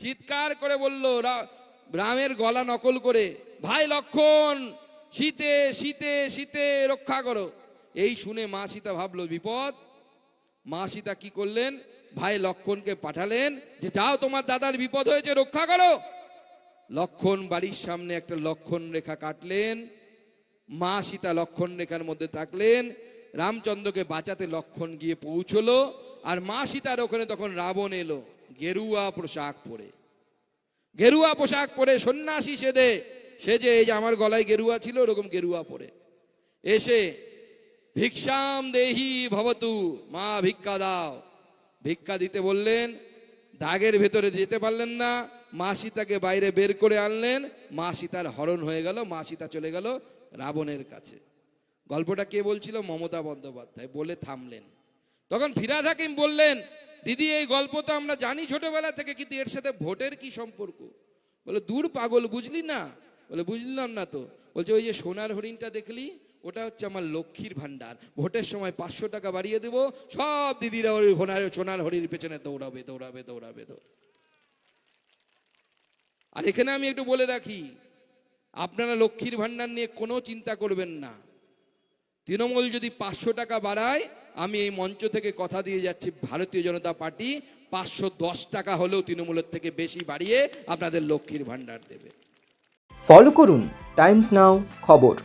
চিৎকার করে বলল রামের গলা নকল করে, ভাই লক্ষণ, শীতে শীতে শীতে রক্ষা করো। এই শুনে মা সীতা ভাবলো বিপদ। মা সীতা কি করলেন, ভাই লক্ষণকে পাঠালেন যে যাও তোমার দাদার বিপদ হয়েছে, রক্ষা করো। লক্ষণ বাড়ির সামনে একটা লক্ষণ রেখা কাটলেন, মা সীতা লক্ষণ রেখার মধ্যে থাকলেন। রামচন্দ্রকে বাঁচাতে লক্ষণ গিয়ে পৌঁছলো, আর মা সীতার ওখানে তখন রাবণ এলো গেরুয়া পোশাক পরে। গেরুয়া পোশাক পরে সন্ন্যাসী সেজে, এই যে আমার গলায় গেরুয়া ছিল ওরকম গেরুয়া পরে এসে, ভিক্ষাম দেহি ভবতু, মা ভিক্ষা দাও। ভিক্ষা দিতে বললেন, দাগের ভেতরে যেতে পারলেন না, মা সীতাকে বাইরে বের করে আনলেন। মা সীতার হরণ হয়ে গেল, মা সীতা চলে গেল রাবণের কাছে। গল্পটা কে বলছিল? মমতা বন্দ্যোপাধ্যায়। বলে থামলেন। তখন ফিরহাদ হাকিম বললেন, দিদি এই গল্প তো আমরা জানি ছোটবেলা থেকে, কিন্তু এর সাথে ভোটের কি সম্পর্ক? বলে দূর পাগল, বুঝলি না? বলে বুঝলাম না তো। বলছে ওই যে সোনার হরিণটা দেখলি, ওটা হচ্ছে আমার লক্ষ্মীর ভান্ডার। ভোটের সময় 500 টাকা বাড়িয়ে দেবো, সব দিদিরা ওই সোনার হরিণের পেছনে দৌড়াবে দৌড়াবে দৌড়াবে দৌড়াবে। আর এখানে আমি একটু বলে রাখি, আপনারা লক্ষ্মীর ভান্ডার নিয়ে কোনো চিন্তা করবেন না। তৃণমূল যদি 500 টাকা বাড়ায়, আমি এই মঞ্চ থেকে কথা দিয়ে যাচ্ছি, ভারতীয় জনতা পার্টি 510 টাকা হলেও তৃণমূলের থেকে বেশি বাড়িয়ে আপনাদের লক্ষ্মীর ভান্ডার দেবে। ফলো করুন টাইমস নাও খবর।